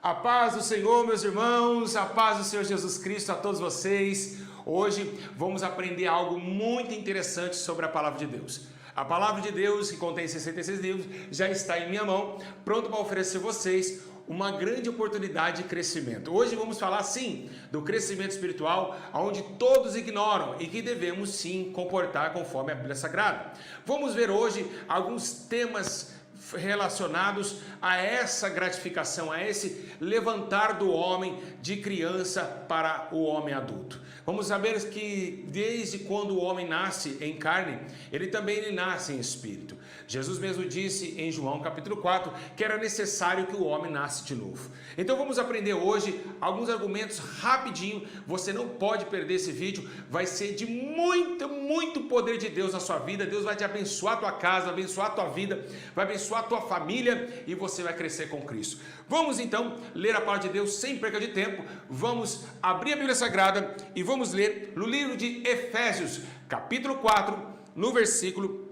A paz do Senhor, meus irmãos, a paz do Senhor Jesus Cristo a todos vocês. Hoje vamos aprender algo muito interessante sobre a Palavra de Deus. A Palavra de Deus, que contém 66 livros, já está em minha mão, pronto para oferecer a vocês uma grande oportunidade de crescimento. Hoje vamos falar, sim, do crescimento espiritual, onde todos ignoram e que devemos, sim, comportar conforme a Bíblia Sagrada. Vamos ver hoje alguns temas relacionados a essa gratificação, a esse levantar do homem de criança para o homem adulto. Vamos saber que desde quando o homem nasce em carne, ele também nasce em espírito. Jesus mesmo disse em João capítulo 4 que era necessário que o homem nasce de novo. Então vamos aprender hoje alguns argumentos rapidinho. Você não pode perder esse vídeo, vai ser de muito poder de Deus na sua vida. Deus vai te abençoar a tua casa, abençoar a tua vida, vai abençoar a tua família e você vai crescer com Cristo. Vamos então ler a palavra de Deus sem perda de tempo. Vamos abrir a Bíblia Sagrada e vamos ler no livro de Efésios, capítulo 4, no versículo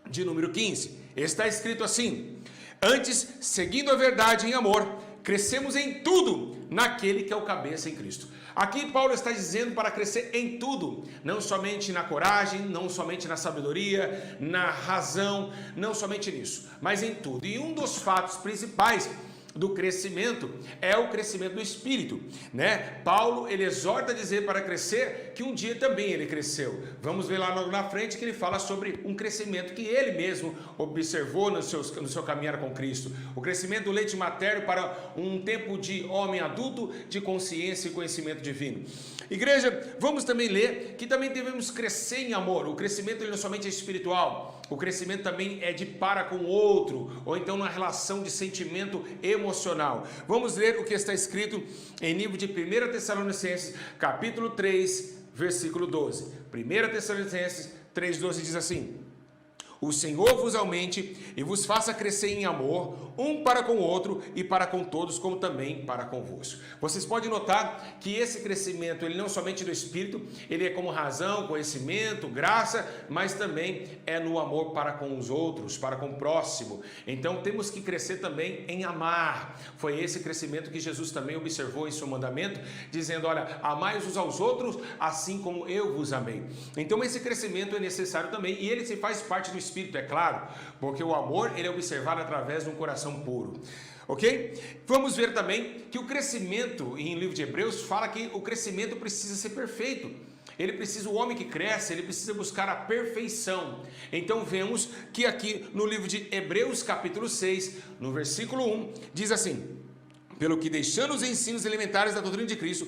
de número 15. Está escrito assim: antes, seguindo a verdade em amor, crescemos em tudo naquele que é o cabeça em Cristo. Aqui Paulo está dizendo para crescer em tudo, não somente na coragem, não somente na sabedoria, na razão, não somente nisso, mas em tudo. E um dos fatos principais do crescimento é o crescimento do Espírito, né? Paulo, ele exorta a dizer para crescer que um dia também ele cresceu. Vamos ver lá na frente que ele fala sobre um crescimento que ele mesmo observou no seu caminhar com Cristo. O crescimento do leite materno para um tempo de homem adulto, de consciência e conhecimento divino. Igreja, vamos também ler que também devemos crescer em amor. O crescimento ele não somente é espiritual, o crescimento também é de para com o outro, ou então na relação de sentimento emocional. Vamos ler o que está escrito em livro de 1 Tessalonicenses, capítulo 3, versículo 12. 1 Tessalonicenses 3,12 diz assim: o Senhor vos aumente e vos faça crescer em amor, um para com o outro e para com todos, como também para convosco. Vocês podem notar que esse crescimento, ele não somente do Espírito, ele é como razão, conhecimento, graça, mas também é no amor para com os outros, para com o próximo. Então temos que crescer também em amar. Foi esse crescimento que Jesus também observou em seu mandamento, dizendo: olha, amai uns aos outros, assim como eu vos amei. Então esse crescimento é necessário também, e ele se faz parte do Espírito, é claro, porque o amor ele é observado através de um coração puro. Ok? Vamos ver também que o crescimento, em livro de Hebreus, fala que o crescimento precisa ser perfeito. Ele precisa, o homem que cresce, ele precisa buscar a perfeição. Então vemos que aqui no livro de Hebreus capítulo 6, no versículo 1, diz assim: pelo que deixando os ensinos elementares da doutrina de Cristo,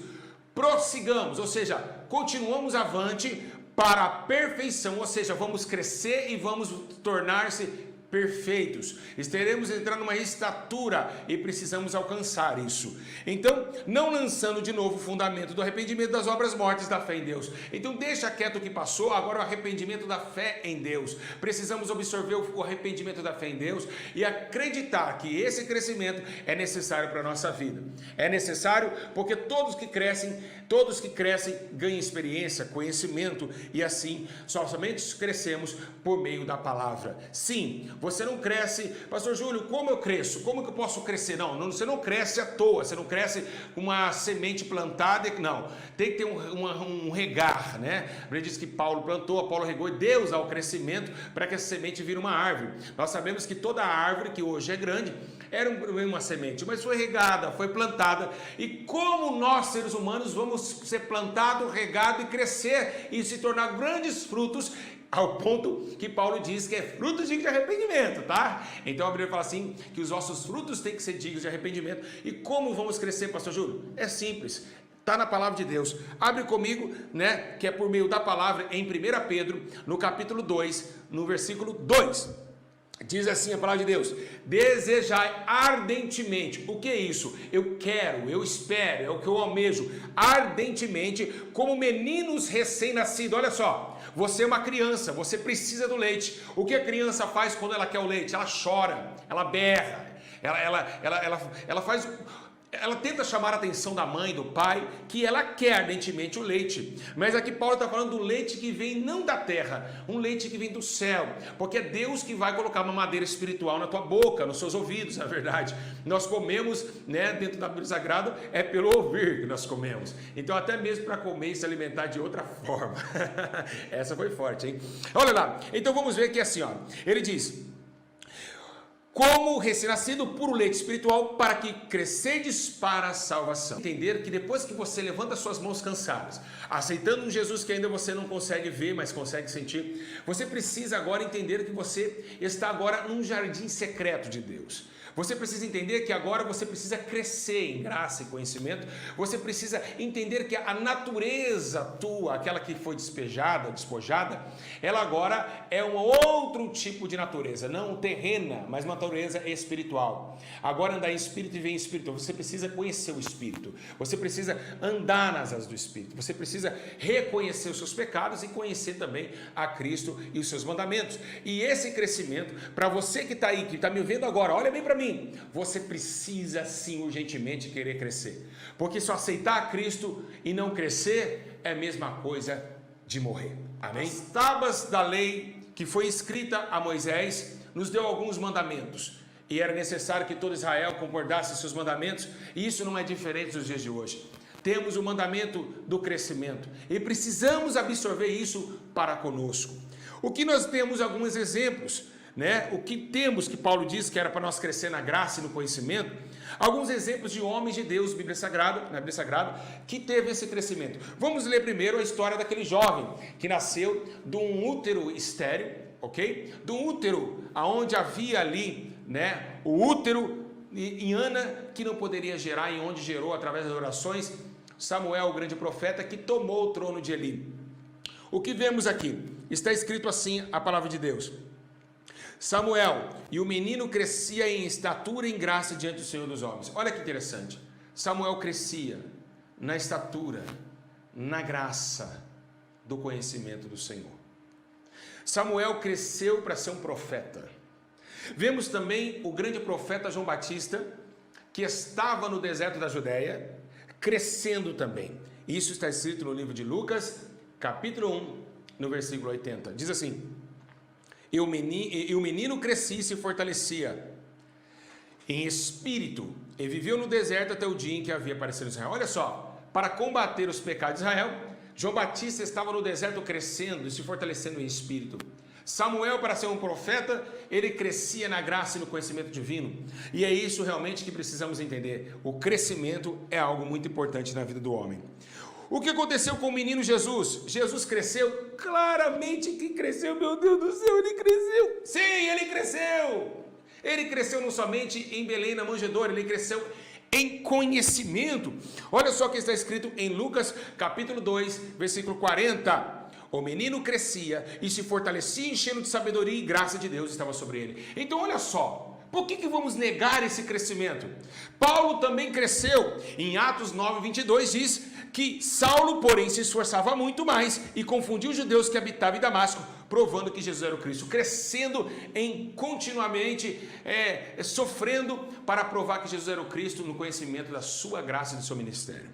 prossigamos, ou seja, continuamos avante para a perfeição, ou seja, vamos crescer e vamos tornar-se perfeitos. Estaremos entrando numa estatura e precisamos alcançar isso. Então, não lançando de novo o fundamento do arrependimento das obras mortas da fé em Deus. Então, deixa quieto o que passou, agora o arrependimento da fé em Deus. Precisamos absorver o arrependimento da fé em Deus e acreditar que esse crescimento é necessário para a nossa vida. É necessário porque todos que crescem ganham experiência, conhecimento e assim somente crescemos por meio da palavra. Sim, você não cresce, pastor Júlio, como eu cresço? Como que eu posso crescer? Não, você não cresce à toa, você não cresce com uma semente plantada, não. Tem que ter um regar, né? A Bíblia diz que Paulo plantou, Apolo regou e Deus dá o crescimento para que essa semente vire uma árvore. Nós sabemos que toda árvore que hoje é grande era uma semente, mas foi regada, foi plantada. E como nós, seres humanos, vamos ser plantados, regados e crescer e se tornar grandes frutos, ao ponto que Paulo diz que é fruto digno de arrependimento, tá? Então a Bíblia fala assim, que os nossos frutos têm que ser dignos de arrependimento. E como vamos crescer, pastor Júlio? É simples, está na palavra de Deus. Abre comigo, né, que é por meio da palavra em 1 Pedro, no capítulo 2, no versículo 2. Diz assim a palavra de Deus: desejai ardentemente. O que é isso? Eu quero, eu espero, é o que eu almejo ardentemente, como meninos recém-nascidos. Olha só, você é uma criança, você precisa do leite. O que a criança faz quando ela quer o leite? Ela chora, ela berra, ela faz ela tenta chamar a atenção da mãe, do pai, que ela quer ardentemente o leite. Mas aqui Paulo está falando do leite que vem não da terra, um leite que vem do céu, porque é Deus que vai colocar uma madeira espiritual na tua boca, nos seus ouvidos, na verdade. Nós comemos, né, dentro da Bíblia Sagrada, é pelo ouvir que nós comemos. Então até mesmo para comer e se alimentar de outra forma. Essa foi forte, hein? Olha lá, então vamos ver aqui assim, ó. Ele diz: como recém-nascido, puro leite espiritual, para que crescedes para a salvação. Entender que depois que você levanta suas mãos cansadas, aceitando um Jesus que ainda você não consegue ver, mas consegue sentir, você precisa agora entender que você está agora num jardim secreto de Deus. Você precisa entender que agora você precisa crescer em graça e conhecimento. Você precisa entender que a natureza tua, aquela que foi despojada, ela agora é um outro tipo de natureza, não terrena, mas uma natureza espiritual. Agora andar em espírito e ver em espírito. Você precisa conhecer o espírito. Você precisa andar nas asas do espírito. Você precisa reconhecer os seus pecados e conhecer também a Cristo e os seus mandamentos. E esse crescimento, para você que está aí, que está me vendo agora, olha bem para mim. Você precisa sim urgentemente querer crescer, porque só aceitar a Cristo e não crescer é a mesma coisa de morrer. Amém? As tábuas da lei que foi escrita a Moisés nos deu alguns mandamentos, e era necessário que todo Israel concordasse com seus mandamentos, e isso não é diferente dos dias de hoje. Temos o mandamento do crescimento e precisamos absorver isso para conosco. O que nós temos alguns exemplos, né? O que temos que Paulo diz que era para nós crescer na graça e no conhecimento, alguns exemplos de homens de Deus na Bíblia Sagrada, que teve esse crescimento. Vamos ler primeiro a história daquele jovem que nasceu de um útero estéril, ok? De um útero aonde havia ali, né, o útero em Ana, que não poderia gerar, e onde gerou através das orações Samuel, o grande profeta, que tomou o trono de Eli. O que vemos aqui? Está escrito assim a palavra de Deus: Samuel, e o menino crescia em estatura e em graça diante do Senhor dos homens. Olha que interessante. Samuel crescia na estatura, na graça do conhecimento do Senhor. Samuel cresceu para ser um profeta. Vemos também o grande profeta João Batista, que estava no deserto da Judéia, crescendo também. Isso está escrito no livro de Lucas, capítulo 1, no versículo 80. Diz assim: E o menino crescia e se fortalecia em espírito, e viveu no deserto até o dia em que havia aparecido Israel. Olha só, para combater os pecados de Israel, João Batista estava no deserto crescendo e se fortalecendo em espírito. Samuel, para ser um profeta, ele crescia na graça e no conhecimento divino. E é isso realmente que precisamos entender. O crescimento é algo muito importante na vida do homem. O que aconteceu com o menino Jesus? Jesus cresceu? Claramente que cresceu, meu Deus do céu, ele cresceu. Sim, ele cresceu. Ele cresceu não somente em Belém, na manjedoura, ele cresceu em conhecimento. Olha só o que está escrito em Lucas capítulo 2, versículo 40. O menino crescia e se fortalecia, enchendo de sabedoria, e graça de Deus estava sobre ele. Então olha só, por que vamos negar esse crescimento? Paulo também cresceu. Em Atos 9, 22 diz que Saulo, porém, se esforçava muito mais e confundia os judeus que habitavam em Damasco, provando que Jesus era o Cristo, crescendo em continuamente sofrendo para provar que Jesus era o Cristo no conhecimento da sua graça e do seu ministério.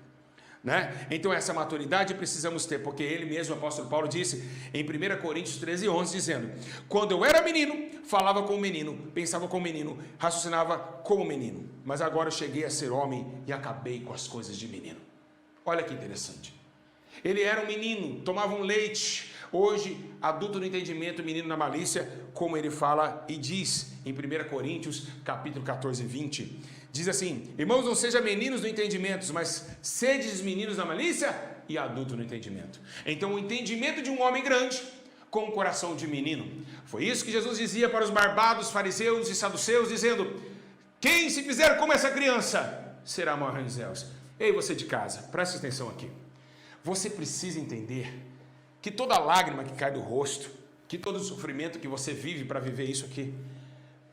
Né? Então essa maturidade precisamos ter, porque ele mesmo, o apóstolo Paulo, disse em 1 Coríntios 13, 11, dizendo: quando eu era menino, falava como menino, pensava como menino, raciocinava como menino, mas agora eu cheguei a ser homem e acabei com as coisas de menino. Olha que interessante. Ele era um menino, tomava um leite. Hoje, adulto no entendimento, menino na malícia, como ele fala e diz em 1 Coríntios capítulo 14, 20. Diz assim: irmãos, não sejam meninos no entendimento, mas sedes meninos na malícia e adulto no entendimento. Então o entendimento de um homem grande com o coração de menino. Foi isso que Jesus dizia para os barbados, fariseus e saduceus, dizendo: quem se fizer como essa criança será maior nos céus. Ei, você de casa, preste atenção aqui. Você precisa entender que toda lágrima que cai do rosto, que todo sofrimento que você vive para viver isso aqui,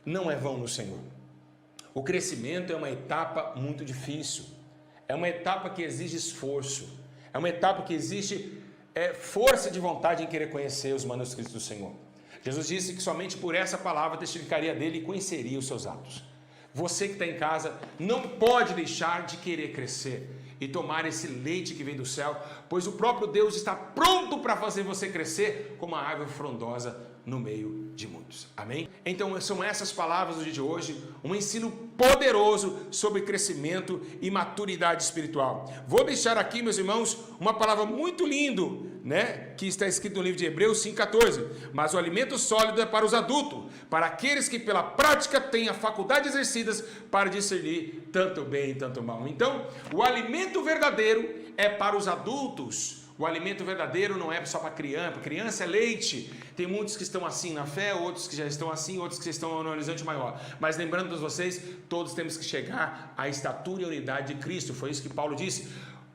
não é vão no Senhor. O crescimento é uma etapa muito difícil, é uma etapa que exige esforço, é uma etapa que exige força de vontade em querer conhecer os manuscritos do Senhor. Jesus disse que somente por essa palavra testificaria dele e conheceria os seus atos. Você que está em casa não pode deixar de querer crescer e tomar esse leite que vem do céu, pois o próprio Deus está pronto para fazer você crescer como uma árvore frondosa no meio de muitos. Amém? Então são essas palavras do dia de hoje, um ensino poderoso sobre crescimento e maturidade espiritual. Vou deixar aqui, meus irmãos, uma palavra muito linda, né, que está escrito no livro de Hebreus 5,14. Mas o alimento sólido é para os adultos, para aqueles que pela prática têm a faculdade exercidas para discernir tanto bem e tanto mal. Então, o alimento verdadeiro é para os adultos. O alimento verdadeiro não é só para criança. Criança é leite. Tem muitos que estão assim na fé, outros que já estão assim, outros que estão no horizonte maior. Mas lembrando a todos vocês, todos temos que chegar à estatura e unidade de Cristo. Foi isso que Paulo disse.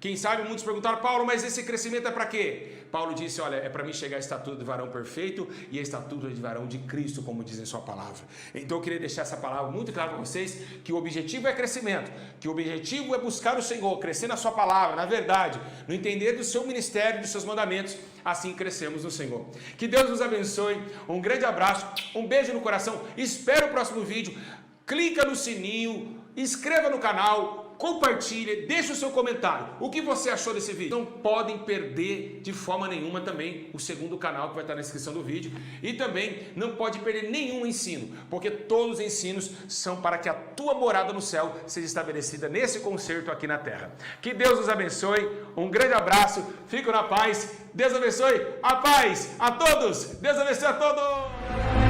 Quem sabe muitos perguntaram: Paulo, mas esse crescimento é para quê? Paulo disse: olha, é para mim chegar à estatura de varão perfeito e à estatura de varão de Cristo, como diz em sua palavra. Então eu queria deixar essa palavra muito clara para vocês, que o objetivo é crescimento, que o objetivo é buscar o Senhor, crescer na sua palavra, na verdade, no entender do seu ministério, dos seus mandamentos, assim crescemos no Senhor. Que Deus nos abençoe, um grande abraço, um beijo no coração, espero o próximo vídeo, clica no sininho, inscreva no canal, compartilhe, deixe o seu comentário. O que você achou desse vídeo? Não podem perder de forma nenhuma também o segundo canal que vai estar na descrição do vídeo. E também não pode perder nenhum ensino, porque todos os ensinos são para que a tua morada no céu seja estabelecida nesse concerto aqui na terra. Que Deus nos abençoe, um grande abraço, fico na paz, Deus abençoe, a paz a todos, Deus abençoe a todos!